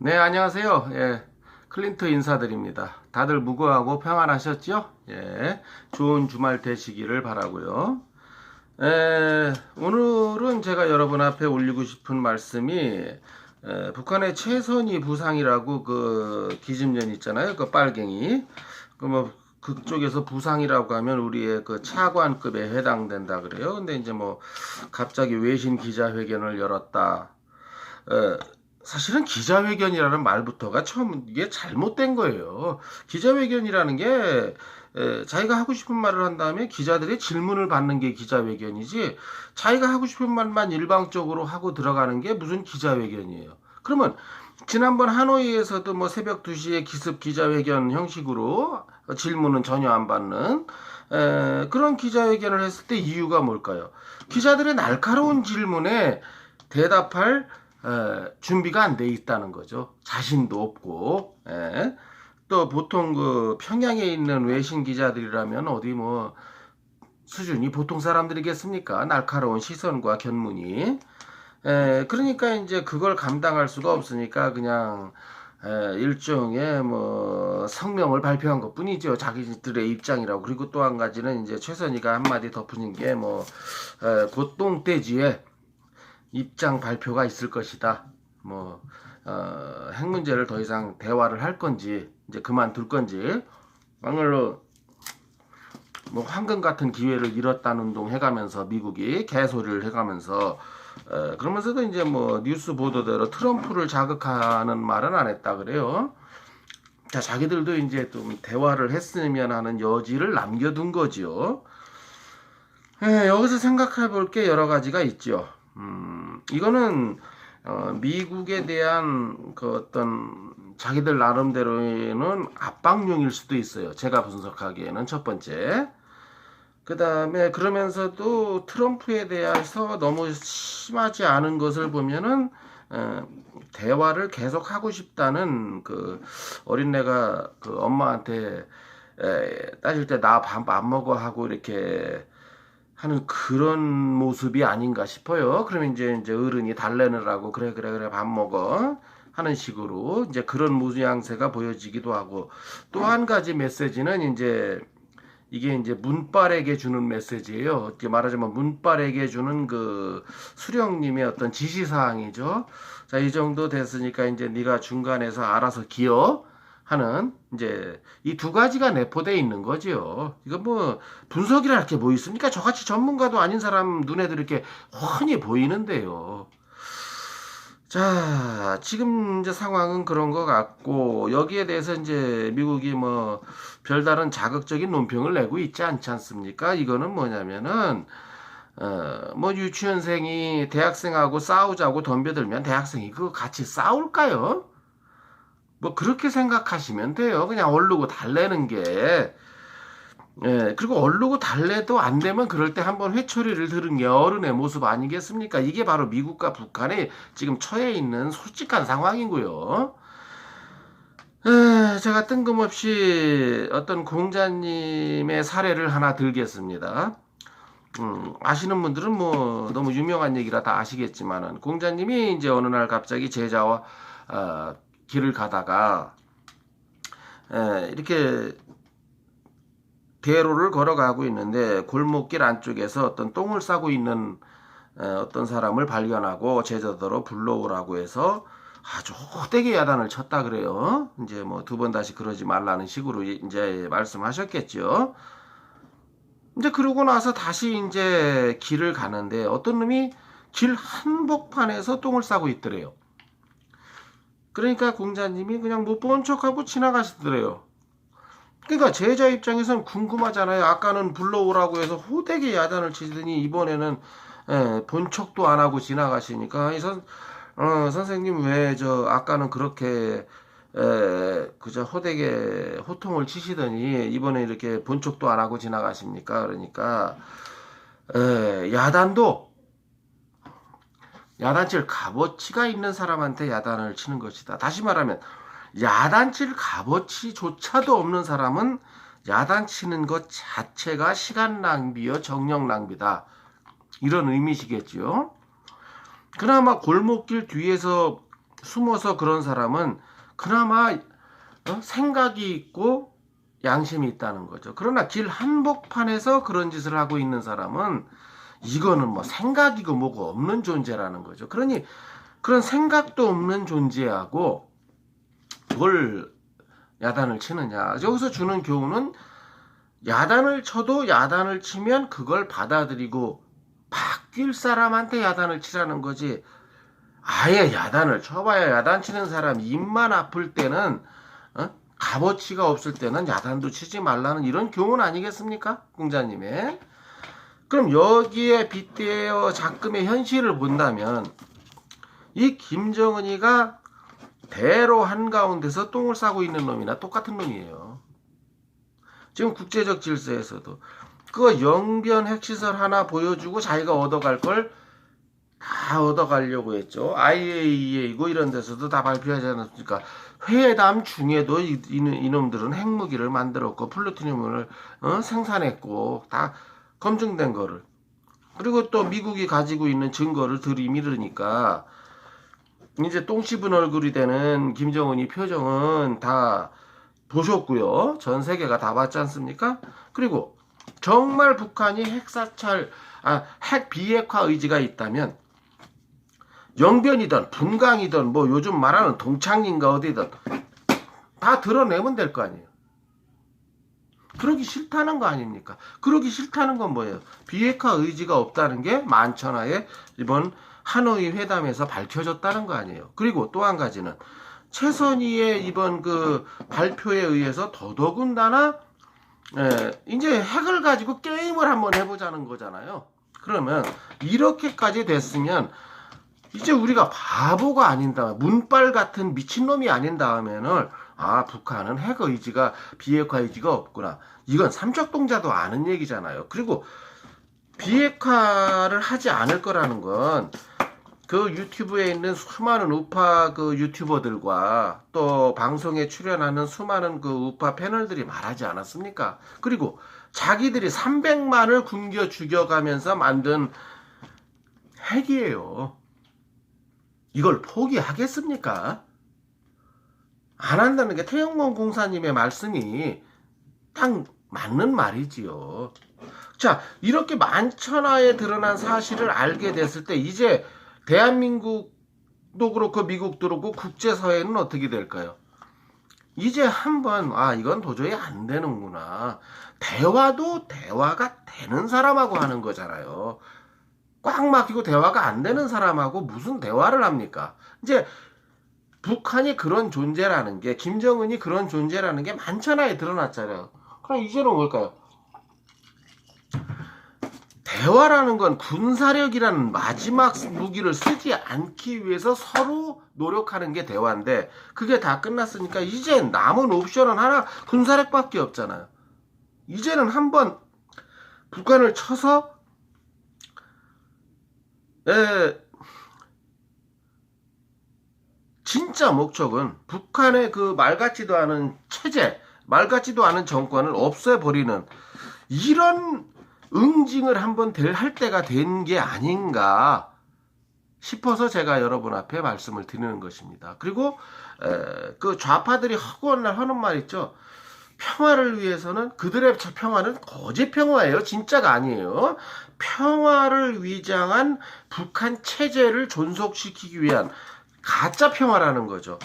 네, 안녕하세요. 클린트 인사드립니다. 다들 무고하고 평안하셨죠? 좋은 주말 되시기를 바라고요. 오늘은 제가 여러분 앞에 올리고 싶은 말씀이 북한의 최선희 부상이라고 그 기집년 있잖아요. 그 빨갱이. 그쪽에서 부상이라고 하면 우리의 그 차관급에 해당된다 그래요. 근데 이제 뭐 갑자기 외신 기자회견을 열었다. 에, 사실은 기자회견이라는 말부터가 처음 이게 잘못된 거예요. 기자회견이라는 게 자기가 하고 싶은 말을 한 다음에 기자들의 질문을 받는 게 기자회견이지, 자기가 하고 싶은 말만 일방적으로 하고 들어가는 게 무슨 기자회견이에요. 그러면 지난번 하노이에서도 뭐 새벽 2시에 기습 기자회견 형식으로 질문은 전혀 안 받는 그런 기자회견을 했을 때 이유가 뭘까요? 기자들의 날카로운 질문에 대답할 준비가 안 돼 있다는 거죠. 자신도 없고. 또 보통 그 평양에 있는 외신 기자들이라면 어디 뭐 수준이 보통 사람들이겠습니까? 날카로운 시선과 견문이. 그러니까 이제 그걸 감당할 수가 없으니까 그냥 일종의 뭐 성명을 발표한 것 뿐이죠. 자기들의 입장이라고. 그리고 또 한 가지는 이제 최선희가 한마디 덧붙인 게 뭐 곧 똥돼지에 입장 발표가 있을 것이다. 뭐 핵 문제를 더 이상 대화를 할 건지 이제 그만둘 건지, 막말로 뭐 황금 같은 기회를 잃었다는 둥 해가면서 미국이 개소리를 해가면서 그러면서도 이제 뭐 뉴스 보도대로 트럼프를 자극하는 말은 안 했다 그래요. 자, 자기들도 이제 좀 대화를 했으면 하는 여지를 남겨둔 거지요. 여기서 생각해 볼 게 여러 가지가 있죠. 이거는 미국에 대한 그 어떤 자기들 나름대로는 압박용일 수도 있어요. 제가 분석하기에는 첫 번째. 그 다음에 그러면서도 트럼프에 대해서 너무 심하지 않은 것을 보면은 대화를 계속 하고 싶다는 그 어린애가 그 엄마한테 따질 때 나 밥 안 먹어 하고 이렇게 하는 그런 모습이 아닌가 싶어요. 그러면 이제 어른이 달래느라고 그래 밥 먹어 하는 식으로 이제 그런 모양새가 보여지기도 하고, 또 한 가지 메시지는 이제 이게 이제 문빨에게 주는 메시지예요. 이렇게 말하자면 문빨에게 주는 그 수령님의 어떤 지시사항이죠. 자, 이 정도 됐으니까 이제 네가 중간에서 알아서 기어 하는 이제 이 두 가지가 내포되어 있는 거지요. 이거 뭐 분석이랄 게 뭐 있습니까? 저같이 전문가도 아닌 사람 눈에도 이렇게 훤히 보이는데요. 자, 지금 이제 상황은 그런 것 같고, 여기에 대해서 이제 미국이 뭐 별다른 자극적인 논평을 내고 있지 않지 않습니까? 이거는 뭐냐면은, 뭐 유치원생이 대학생하고 싸우자고 덤벼들면 대학생이 그거 같이 싸울까요? 뭐 그렇게 생각하시면 돼요. 그냥 얼르고 달래는 게. 그리고 얼르고 달래도 안 되면 그럴 때 한번 회초리를 들은 게 어른의 모습 아니겠습니까? 이게 바로 미국과 북한이 지금 처해 있는 솔직한 상황이고요. 제가 뜬금없이 어떤 공자님의 사례를 하나 들겠습니다. 아시는 분들은 뭐 너무 유명한 얘기라 다 아시겠지만은, 공자님이 이제 어느 날 갑자기 제자와 길을 가다가 이렇게 대로를 걸어가고 있는데 골목길 안쪽에서 어떤 똥을 싸고 있는 어떤 사람을 발견하고 제자도로 불러오라고 해서 아주 호되게 야단을 쳤다 그래요. 이제 뭐 두 번 다시 그러지 말라는 식으로 이제 말씀하셨겠죠. 이제 그러고 나서 다시 이제 길을 가는데 어떤 놈이 길 한복판에서 똥을 싸고 있더래요. 그러니까 공자님이 그냥 못 본 척하고 지나가시더래요. 그러니까 제자 입장에서는 궁금하잖아요. 아까는 불러오라고 해서 호되게 야단을 치더니 이번에는 본 척도 안 하고 지나가시니까 선생님 왜 저 아까는 그렇게 그저 호되게 호통을 치시더니 이번에 이렇게 본 척도 안 하고 지나가십니까? 그러니까 야단도 야단칠 값어치가 있는 사람한테 야단을 치는 것이다. 다시 말하면 야단칠 값어치조차도 없는 사람은 야단치는 것 자체가 시간 낭비여 정력 낭비다. 이런 의미시겠죠. 그나마 골목길 뒤에서 숨어서 그런 사람은 그나마 생각이 있고 양심이 있다는 거죠. 그러나 길 한복판에서 그런 짓을 하고 있는 사람은 이거는 뭐 생각이고 뭐고 없는 존재라는 거죠. 그러니 그런 생각도 없는 존재하고 뭘 야단을 치느냐. 여기서 주는 교훈은 야단을 쳐도 야단을 치면 그걸 받아들이고 바뀔 사람한테 야단을 치라는 거지. 아예 야단을 쳐봐야 야단 치는 사람 입만 아플 때는 값어치가 없을 때는 야단도 치지 말라는 이런 교훈 아니겠습니까? 공자님의. 그럼 여기에 빗대어 작금의 현실을 본다면 이 김정은이가 대로 한가운데서 똥을 싸고 있는 놈이나 똑같은 놈이에요. 지금 국제적 질서에서도 그 영변 핵시설 하나 보여주고 자기가 얻어갈 걸 다 얻어가려고 했죠. IAEA이고 이런 데서도 다 발표하지 않았습니까? 회담 중에도 이놈들은 핵무기를 만들었고 플루토늄을 생산했고 다 검증된 거를. 그리고 또 미국이 가지고 있는 증거를 들이밀으니까 이제 똥 씹은 얼굴이 되는 김정은이 표정은 다 보셨고요. 전 세계가 다 봤지 않습니까? 그리고 정말 북한이 핵 비핵화 의지가 있다면 영변이든 분강이든 뭐 요즘 말하는 동창인가 어디든 다 드러내면 될 거 아니에요. 그러기 싫다는 거 아닙니까? 그러기 싫다는 건 뭐예요? 비핵화 의지가 없다는 게 만천하에 이번 하노이 회담에서 밝혀졌다는 거 아니에요. 그리고 또 한 가지는 최선희의 이번 그 발표에 의해서 더더군다나 이제 핵을 가지고 게임을 한번 해보자는 거잖아요. 그러면 이렇게까지 됐으면 이제 우리가 바보가 아닌다, 문빨 같은 미친놈이 아닌 다음에는 북한은 핵 의지가 비핵화 의지가 없구나. 이건 삼척동자도 아는 얘기잖아요. 그리고 비핵화를 하지 않을 거라는 건 그 유튜브에 있는 수많은 우파 그 유튜버들과 또 방송에 출연하는 수많은 그 우파 패널들이 말하지 않았습니까? 그리고 자기들이 300만을 굶겨 죽여가면서 만든 핵이에요. 이걸 포기하겠습니까? 안 한다는 게 태영문 공사님의 말씀이 딱 맞는 말이지요. 자, 이렇게 만천하에 드러난 사실을 알게 됐을 때 이제 대한민국도 그렇고 미국도 그렇고 국제사회는 어떻게 될까요? 이제 한번 이건 도저히 안 되는구나. 대화도 대화가 되는 사람하고 하는 거잖아요. 꽉 막히고 대화가 안 되는 사람하고 무슨 대화를 합니까? 이제 북한이 그런 존재라는 게, 김정은이 그런 존재라는 게 만천하에 드러났잖아요. 그럼 이제는 뭘까요? 대화라는 건 군사력이라는 마지막 무기를 쓰지 않기 위해서 서로 노력하는 게 대화인데 그게 다 끝났으니까 이제 남은 옵션은 하나, 군사력밖에 없잖아요. 이제는 한번 북한을 쳐서 진짜 목적은 북한의 그 말 같지도 않은 체제, 말 같지도 않은 정권을 없애버리는 이런 응징을 한번 할 때가 된 게 아닌가 싶어서 제가 여러분 앞에 말씀을 드리는 것입니다. 그리고 그 좌파들이 허구한날 하는 말 있죠. 평화를 위해서는, 그들의 평화는 거짓 평화예요. 진짜가 아니에요. 평화를 위장한 북한 체제를 존속시키기 위한 가짜 평화라는 거죠.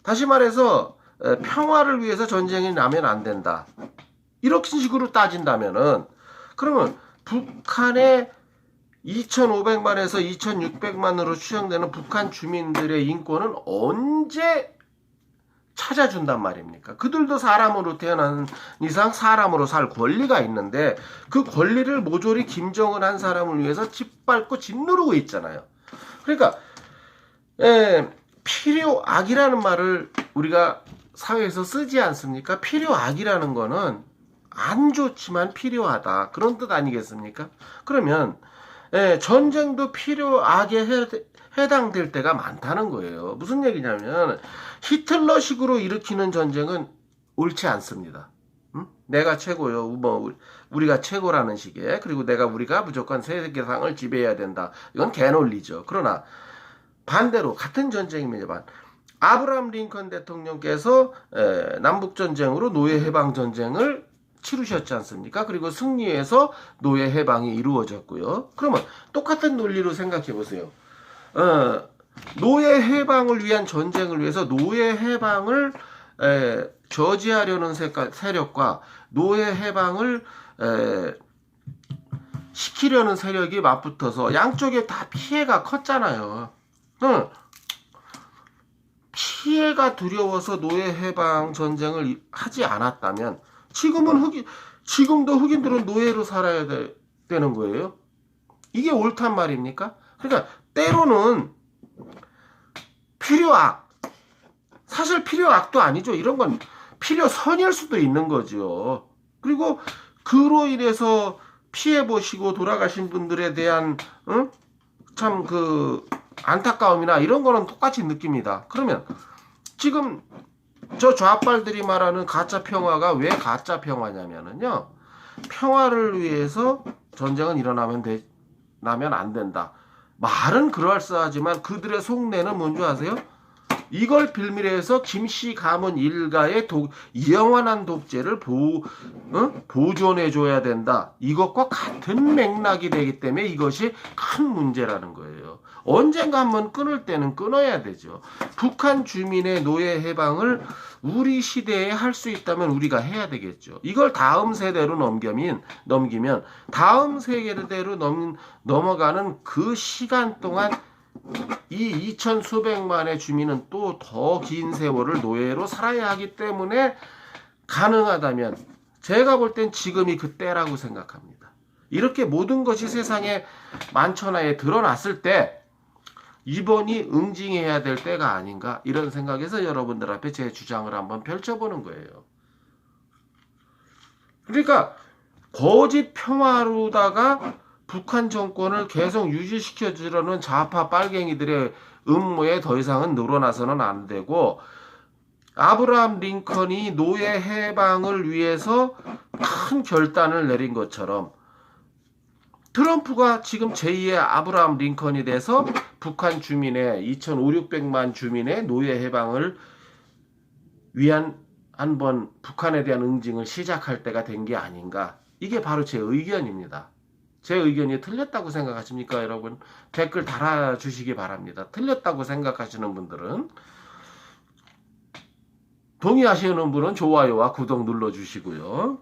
다시 말해서 평화를 위해서 전쟁이 나면 안 된다. 이렇게 식으로 따진다면은 그러면 북한의 2,500만에서 2,600만으로 추정되는 북한 주민들의 인권은 언제 찾아준단 말입니까? 그들도 사람으로 태어난 이상 사람으로 살 권리가 있는데 그 권리를 모조리 김정은 한 사람을 위해서 짓밟고 짓누르고 있잖아요. 그러니까 필요악이라는 말을 우리가 사회에서 쓰지 않습니까? 필요악이라는 거는 안 좋지만 필요하다, 그런 뜻 아니겠습니까? 그러면 전쟁도 필요악에 해당될 때가 많다는 거예요. 무슨 얘기냐면 히틀러식으로 일으키는 전쟁은 옳지 않습니다. 내가 최고요, 뭐 우리가 최고라는 식의, 그리고 우리가 무조건 세계상을 지배해야 된다, 이건 개논리죠. 그러나 반대로 같은 전쟁입니다. 아브라함 링컨 대통령께서 남북 전쟁으로 노예 해방 전쟁을 치르셨지 않습니까? 그리고 승리해서 노예 해방이 이루어졌고요. 그러면 똑같은 논리로 생각해 보세요. 노예 해방을 위한 전쟁을 위해서 노예 해방을 저지하려는 세력과 노예 해방을 시키려는 세력이 맞붙어서 양쪽에 다 피해가 컸잖아요. 피해가 두려워서 노예 해방 전쟁을 하지 않았다면 지금도 흑인들은 노예로 살아야 되는 거예요. 이게 옳단 말입니까? 그러니까 때로는 필요악, 사실 필요악도 아니죠. 이런 건 필요선일 수도 있는 거죠. 그리고 그로 인해서 피해 보시고 돌아가신 분들에 대한 참 그 안타까움이나 이런 거는 똑같이 느낍니다. 그러면 지금 저 좌빨들이 말하는 가짜 평화가 왜 가짜 평화냐면요, 평화를 위해서 전쟁은 나면 안 된다. 말은 그럴싸하지만 그들의 속내는 뭔지 아세요? 이걸 빌미해서 김씨 가문 일가의 영원한 독재를 보존해줘야 된다. 이것과 같은 맥락이 되기 때문에 이것이 큰 문제라는 거예요. 언젠가 한번 끊을 때는 끊어야 되죠. 북한 주민의 노예 해방을 우리 시대에 할 수 있다면 우리가 해야 되겠죠. 이걸 다음 세대로 넘기면 다음 세대로 넘어가는 그 시간 동안 이 2천 수백만의 주민은 또 더 긴 세월을 노예로 살아야 하기 때문에 가능하다면 제가 볼 땐 지금이 그때라고 생각합니다. 이렇게 모든 것이 세상에 만천하에 드러났을 때 이번이 응징해야 될 때가 아닌가, 이런 생각에서 여러분들 앞에 제 주장을 한번 펼쳐보는 거예요. 그러니까 거짓 평화로다가 북한 정권을 계속 유지시켜 주려는 좌파 빨갱이들의 음모에 더 이상은 늘어나서는 안 되고, 아브라함 링컨이 노예 해방을 위해서 큰 결단을 내린 것처럼 트럼프가 지금 제2의 아브라함 링컨이 돼서 북한 주민의 2,500~600만 주민의 노예 해방을 위한 한번 북한에 대한 응징을 시작할 때가 된 게 아닌가. 이게 바로 제 의견입니다. 제 의견이 틀렸다고 생각하십니까, 여러분? 댓글 달아주시기 바랍니다. 틀렸다고 생각하시는 분들은, 동의하시는 분은 좋아요와 구독 눌러주시고요.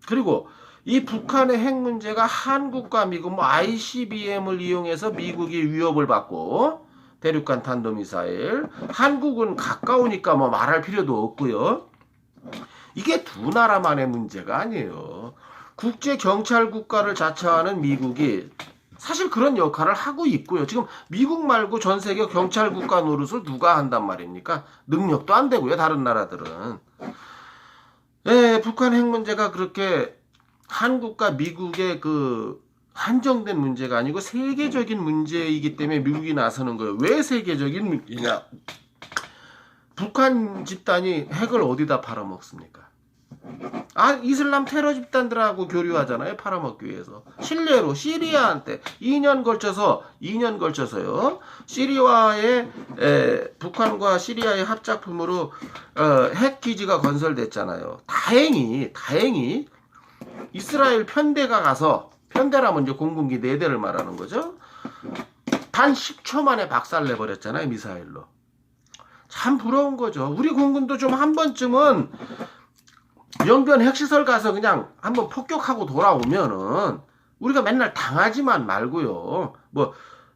그리고 이 북한의 핵 문제가 한국과 미국, ICBM을 이용해서 미국이 위협을 받고, 대륙간 탄도미사일, 한국은 가까우니까 말할 필요도 없고요. 이게 두 나라만의 문제가 아니에요. 국제 경찰 국가를 자처하는 미국이 사실 그런 역할을 하고 있고요. 지금 미국 말고 전 세계 경찰 국가 노릇을 누가 한단 말입니까? 능력도 안 되고요, 다른 나라들은. 북한 핵 문제가 그렇게 한국과 미국의 그 한정된 문제가 아니고 세계적인 문제이기 때문에 미국이 나서는 거예요. 왜 세계적인 문제냐? 북한 집단이 핵을 어디다 팔아먹습니까? 이슬람 테러 집단들하고 교류하잖아요. 팔아먹기 위해서. 실례로 시리아한테 2년 걸쳐서요. 북한과 시리아의 합작품으로 핵 기지가 건설됐잖아요. 다행히 이스라엘 편대가 가서, 편대라면 이제 공군기 4대를 말하는 거죠. 단 10초 만에 박살내버렸잖아요, 미사일로. 참 부러운 거죠. 우리 공군도 좀 한 번쯤은 영변 핵시설 가서 그냥 한번 폭격하고 돌아오면은 우리가 맨날 당하지만 말고요.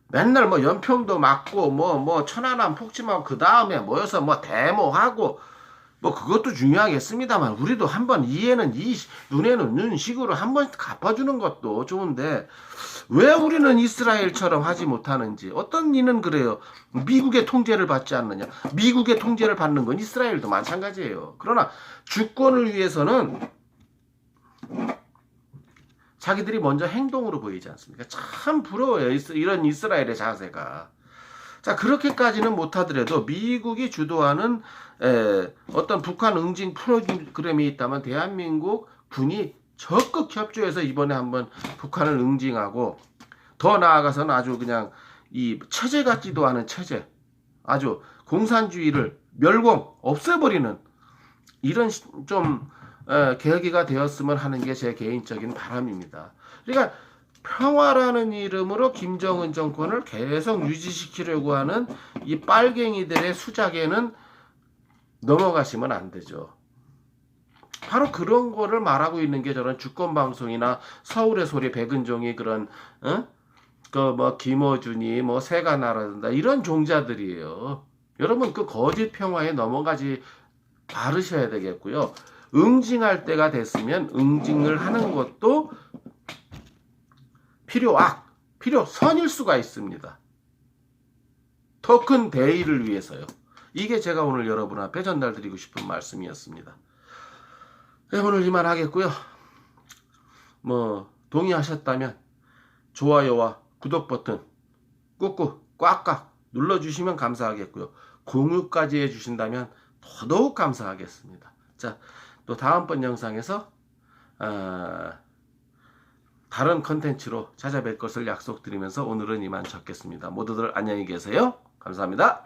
맨날 연평도 맞고 천안함 폭침하고 그 다음에 모여서 데모하고 그것도 중요하겠습니다만, 우리도 한번 이에는 이, 눈에는 눈 식으로 한번 갚아주는 것도 좋은데 왜 우리는 이스라엘처럼 하지 못하는지. 어떤 이는 그래요. 미국의 통제를 받지 않느냐. 미국의 통제를 받는 건 이스라엘도 마찬가지예요. 그러나 주권을 위해서는 자기들이 먼저 행동으로 보이지 않습니까? 참 부러워요, 이런 이스라엘의 자세가. 자, 그렇게까지는 못하더라도 미국이 주도하는 어떤 북한 응징 프로그램이 있다면 대한민국 군이 적극 협조해서 이번에 한번 북한을 응징하고, 더 나아가서는 아주 그냥 이 체제 같지도 않은 체제, 아주 공산주의를 멸공 없애버리는 이런 좀 계기가 되었으면 하는 게 제 개인적인 바람입니다. 그러니까 평화라는 이름으로 김정은 정권을 계속 유지시키려고 하는 이 빨갱이들의 수작에는 넘어가시면 안 되죠. 바로 그런 거를 말하고 있는 게 저런 주권방송이나 서울의 소리 백은종이 그런 그 뭐 김어준이 뭐 새가 날아든다 이런 종자들이에요. 여러분 그 거짓 평화에 넘어가지 바르셔야 되겠고요. 응징할 때가 됐으면 응징을 하는 것도 필요선일 수가 있습니다. 더 큰 대의를 위해서요. 이게 제가 오늘 여러분 앞에 전달드리고 싶은 말씀이었습니다. 네, 오늘 이만 하겠고요. 뭐 동의하셨다면 좋아요와 구독 버튼 꾹꾹 꽉꽉 눌러주시면 감사하겠고요. 공유까지 해주신다면 더더욱 감사하겠습니다. 자, 또 다음번 영상에서 다른 컨텐츠로 찾아뵐 것을 약속드리면서 오늘은 이만 적겠습니다. 모두들 안녕히 계세요. 감사합니다.